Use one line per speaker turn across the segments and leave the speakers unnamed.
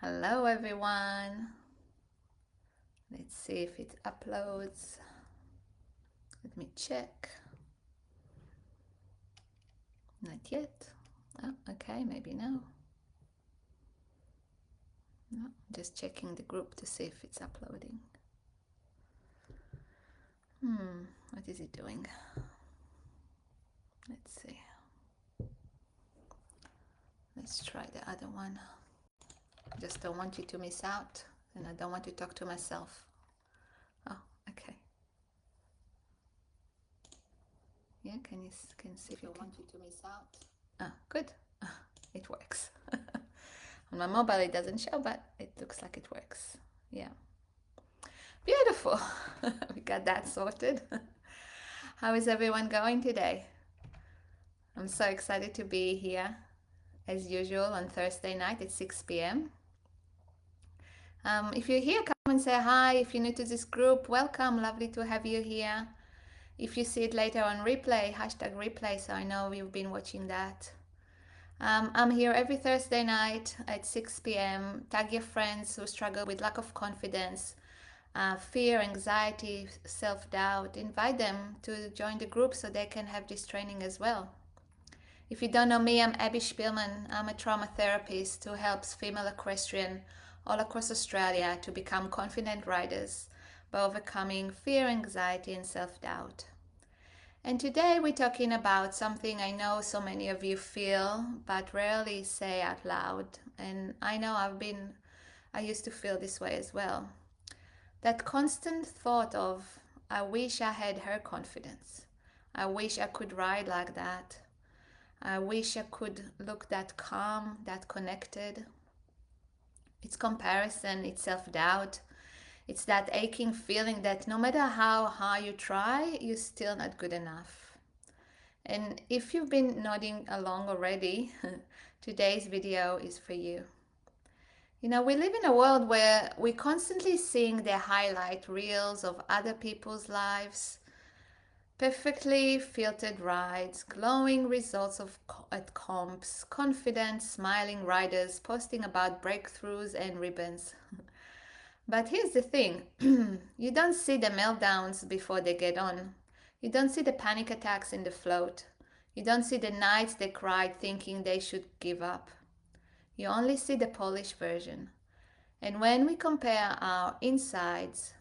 Hello everyone. Let's see if it uploads. Let me check. Not yet. Oh, okay, maybe now. No, just checking the group to see if it's uploading. What is it doing? Let's see. Let's try the other one. Just don't want you to miss out, and I don't want to talk to myself. Oh, okay. Yeah, can see if you want you to miss out? Ah, good. It works. On my mobile it doesn't show, but it looks like it works. Yeah. Beautiful. We got that sorted. How is everyone going today? I'm so excited to be here as usual on Thursday night at 6 p.m. If you're here, come and say hi. If you're new to this group, welcome. Lovely to have you here. If you see it later on replay, hashtag replay, so I know you've been watching that. I'm here every Thursday night at 6 p.m. Tag your friends who struggle with lack of confidence, fear, anxiety, self-doubt. Invite them to join the group so they can have this training as well. If you don't know me, I'm Abby Spielman. I'm a trauma therapist who helps female equestrian all across Australia to become confident riders by overcoming fear, anxiety, and self-doubt. And today we're talking about something I know so many of you feel but rarely say out loud. And I know I used to feel this way as well. That constant thought of, I wish I had her confidence. I wish I could ride like that. I wish I could look that calm, that connected. It's comparison, it's self-doubt. It's that aching feeling that no matter how hard you try, you're still not good enough. And if you've been nodding along already, today's video is for you. You know, we live in a world where we're constantly seeing the highlight reels of other people's lives, perfectly filtered rides, glowing results at comps, confident, smiling riders posting about breakthroughs and ribbons. But here's the thing, you don't see the meltdowns before they get on. You don't see the panic attacks in the float. You don't see the nights they cried thinking they should give up. You only see the polished version. And when we compare our insides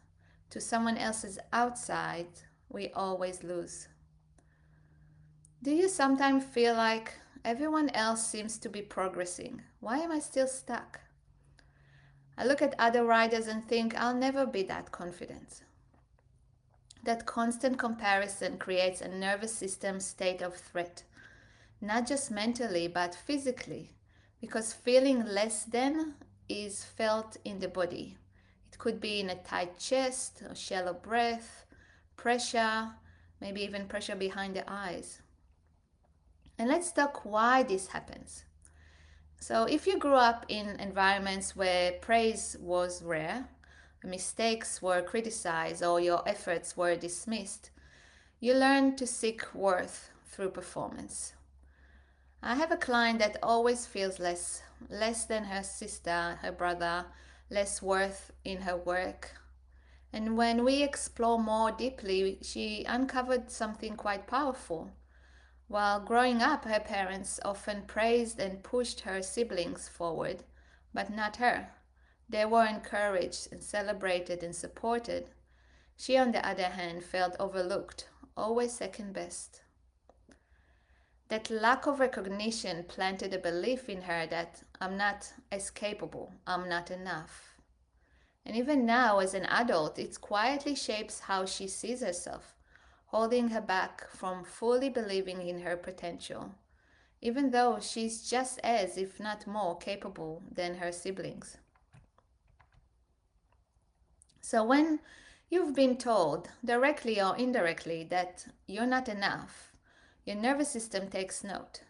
to someone else's outside, we always lose. Do you sometimes feel like everyone else seems to be progressing? Why am I still stuck? I look at other riders and think I'll never be that confident. That constant comparison creates a nervous system state of threat, not just mentally but physically, because feeling less than is felt in the body. It could be in a tight chest, a shallow breath, pressure, maybe even pressure behind the eyes. And let's talk why this happens. So if you grew up in environments where praise was rare, mistakes were criticized, or your efforts were dismissed, you learn to seek worth through performance. I have a client that always feels less than her sister, her brother, less worth in her work. And when we explore more deeply, she uncovered something quite powerful. While growing up, her parents often praised and pushed her siblings forward, but not her. They were encouraged and celebrated and supported. She, on the other hand, felt overlooked, always second best. That lack of recognition planted a belief in her that I'm not as capable, I'm not enough. And even now, as an adult, it quietly shapes how she sees herself, holding her back from fully believing in her potential, even though she's just as, if not more, capable than her siblings. So when you've been told, directly or indirectly, that you're not enough, your nervous system takes note.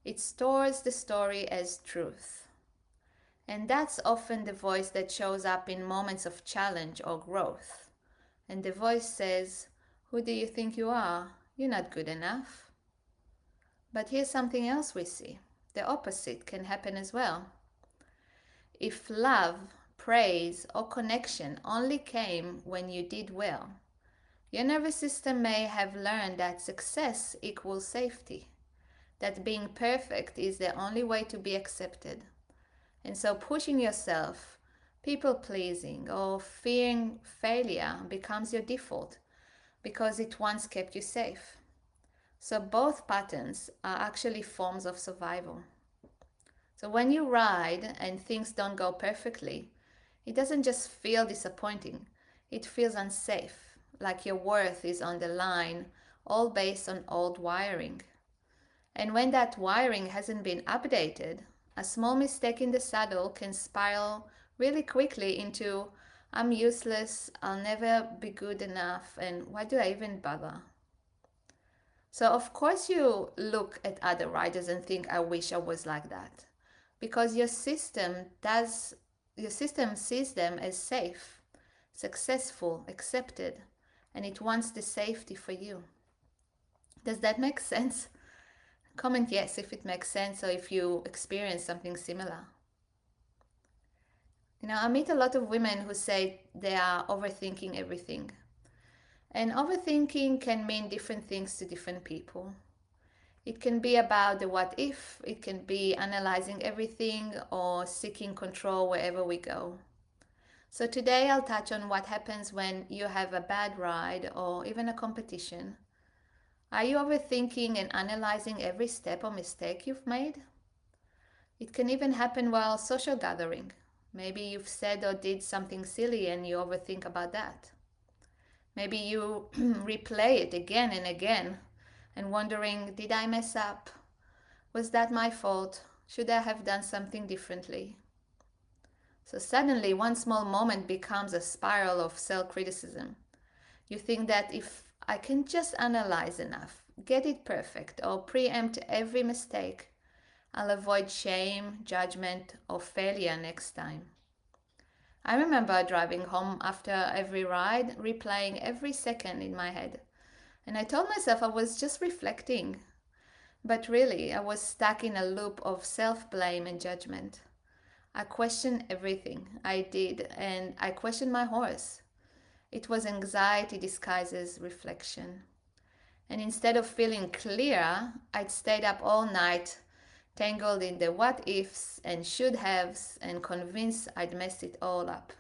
It stores the story as truth. And that's often the voice that shows up in moments of challenge or growth. And the voice says, who do you think you are? You're not good enough. But here's something else we see. The opposite can happen as well. if love, praise, or connection only came when you did well, your nervous system may have learned that success equals safety, that being perfect is the only way to be accepted. And so pushing yourself, people pleasing, or fearing failure becomes your default because it once kept you safe. So both patterns are actually forms of survival. So when you ride and things don't go perfectly, it doesn't just feel disappointing, it feels unsafe, like your worth is on the line, all based on old wiring. And when that wiring hasn't been updated, a small mistake in the saddle can spiral really quickly into I'm useless, I'll never be good enough, and why do I even bother? So, of course, you look at other riders and think, I wish I was like that. Because your system sees them as safe, successful, accepted, and it wants the safety for you. Does that make sense? Comment yes if it makes sense or if you experience something similar. I meet a lot of women who say they are overthinking everything. And overthinking can mean different things to different people. It can be about the what if, it can be analyzing everything or seeking control wherever we go. So today I'll touch on what happens when you have a bad ride or even a competition. Are you overthinking and analyzing every step or mistake you've made? It can even happen while social gathering. Maybe you've said or did something silly and you overthink about that. Maybe you replay it again and again and wondering, did I mess up? Was that my fault? Should I have done something differently? So suddenly, one small moment becomes a spiral of self criticism. You think that if I can just analyze enough, get it perfect, or preempt every mistake, I'll avoid shame, judgment, or failure next time. I remember driving home after every ride, replaying every second in my head. And I told myself I was just reflecting. But really, I was stuck in a loop of self blame and judgment. I questioned everything I did, and I questioned my horse. It was anxiety disguised as reflection. And instead of feeling clearer, I'd stayed up all night, tangled in the what ifs and should haves, and convinced I'd messed it all up.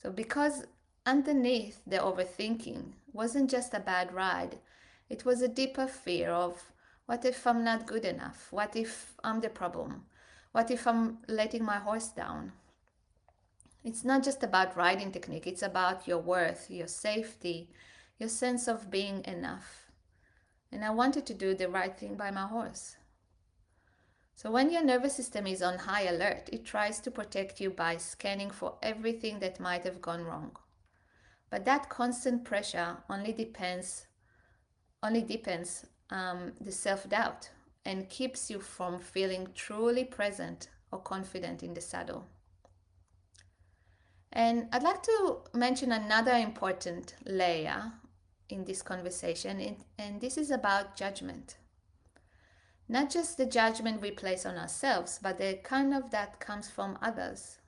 So, because underneath the overthinking wasn't just a bad ride, it was a deeper fear of what if I'm not good enough? What if I'm the problem? What if I'm letting my horse down? It's not just about riding technique, it's about your worth, your safety, your sense of being enough. And I wanted to do the right thing by my horse. So when your nervous system is on high alert, it tries to protect you by scanning for everything that might have gone wrong. But that constant pressure only deepens the self-doubt and keeps you from feeling truly present or confident in the saddle. And I'd like to mention another important layer in this conversation, and this is about judgment. Not just the judgment we place on ourselves, but the kind of that comes from others.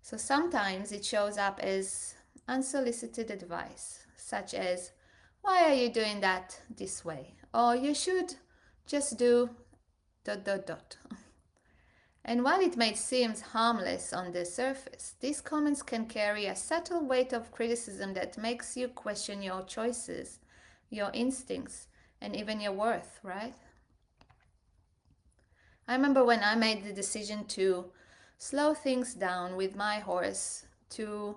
So sometimes it shows up as unsolicited advice, such as, why are you doing that this way? Or you should just do ... And while it may seem harmless on the surface, these comments can carry a subtle weight of criticism that makes you question your choices, your instincts, and even your worth, right? I remember when I made the decision to slow things down with my horse, to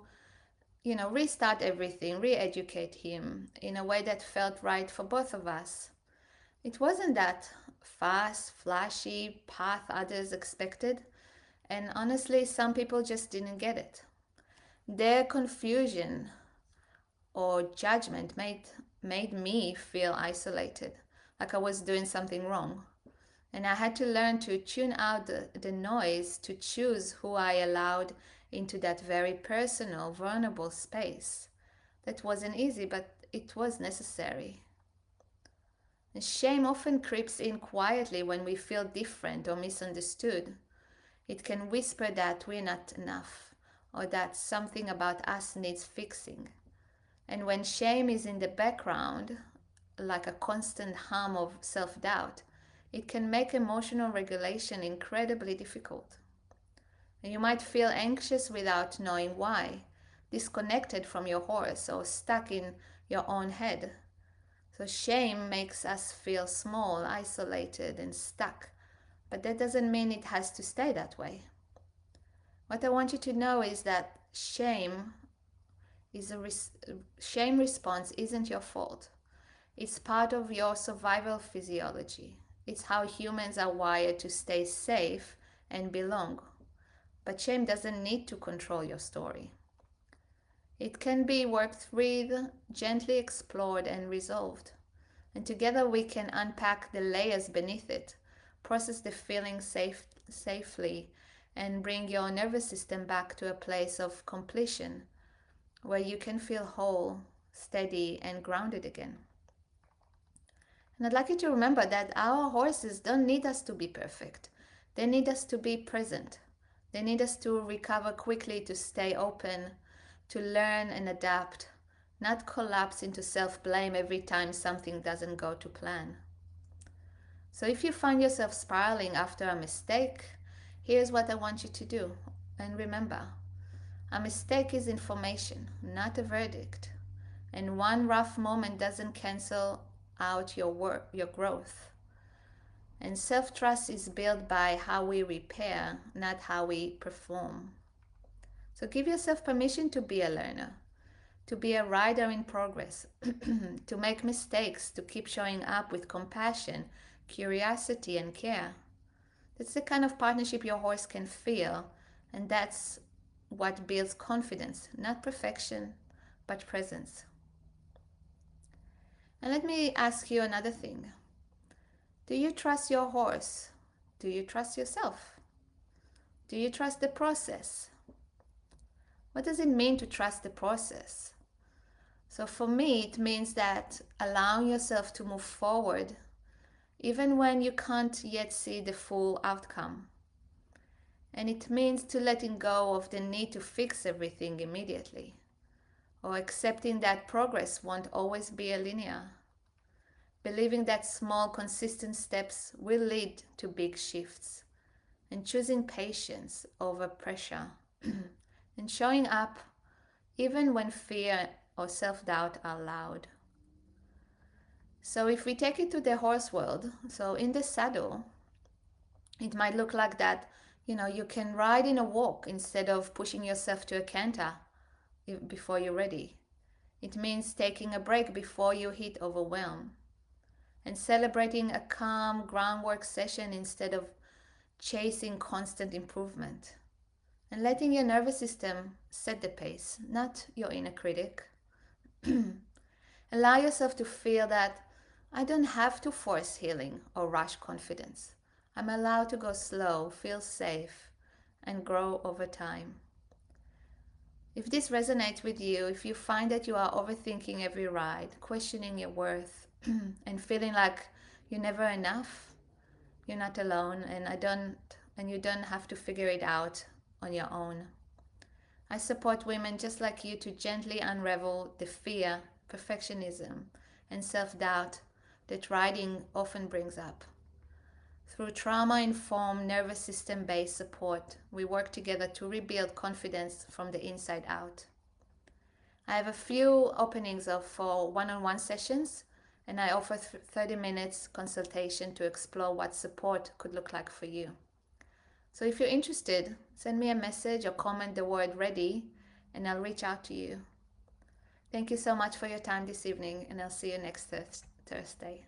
restart everything, re-educate him in a way that felt right for both of us. It wasn't that fast, flashy path others expected, and honestly, some people just didn't get it. Their confusion or judgment made me feel isolated, like I was doing something wrong. And I had to learn to tune out the noise to choose who I allowed into that very personal, vulnerable space. That wasn't easy, but it was necessary. And shame often creeps in quietly when we feel different or misunderstood. It can whisper that we're not enough or that something about us needs fixing. And when shame is in the background, like a constant hum of self doubt, it can make emotional regulation incredibly difficult. And you might feel anxious without knowing why, disconnected from your horse or stuck in your own head. So, shame makes us feel small, isolated, and stuck, but that doesn't mean it has to stay that way. What I want you to know is that shame response isn't your fault. It's part of your survival physiology. It's how humans are wired to stay safe and belong. But shame doesn't need to control your story. It can be worked with, gently explored, and resolved. And together we can unpack the layers beneath it, process the feeling safely, and bring your nervous system back to a place of completion where you can feel whole, steady, and grounded again. And I'd like you to remember that our horses don't need us to be perfect. They need us to be present. They need us to recover quickly, to stay open, to learn and adapt, not collapse into self-blame every time something doesn't go to plan. So if you find yourself spiraling after a mistake, here's what I want you to do. And remember, a mistake is information, not a verdict. And one rough moment doesn't cancel out your work, your growth. And self-trust is built by how we repair, not how we perform. So give yourself permission to be a learner, to be a rider in progress, to make mistakes, to keep showing up with compassion, curiosity, and care. That's the kind of partnership your horse can feel, and that's what builds confidence, not perfection, but presence. And let me ask you another thing. Do you trust your horse? Do you trust yourself? Do you trust the process? What does it mean to trust the process? So for me, it means that allowing yourself to move forward even when you can't yet see the full outcome. And it means to letting go of the need to fix everything immediately, or accepting that progress won't always be linear. Believing that small, consistent steps will lead to big shifts, and choosing patience over pressure, and showing up even when fear or self-doubt are loud. So if we take it to the horse world, so in the saddle, it might look like that, you can ride in a walk instead of pushing yourself to a canter before you're ready. It means taking a break before you hit overwhelm, and celebrating a calm groundwork session instead of chasing constant improvement, and letting your nervous system set the pace, not your inner critic. Allow yourself to feel that I don't have to force healing or rush confidence. I'm allowed to go slow, feel safe, and grow over time. If this resonates with you, if you find that you are overthinking every ride, questioning your worth, and feeling like you're never enough, you're not alone, and you don't have to figure it out on your own. I support women just like you to gently unravel the fear, perfectionism, and self-doubt that riding often brings up. Through trauma-informed, nervous system-based support, we work together to rebuild confidence from the inside out. I have a few openings for one-on-one sessions, and I offer 30 minutes consultation to explore what support could look like for you. So if you're interested, send me a message or comment the word ready, and I'll reach out to you. Thank you so much for your time this evening, and I'll see you next Thursday.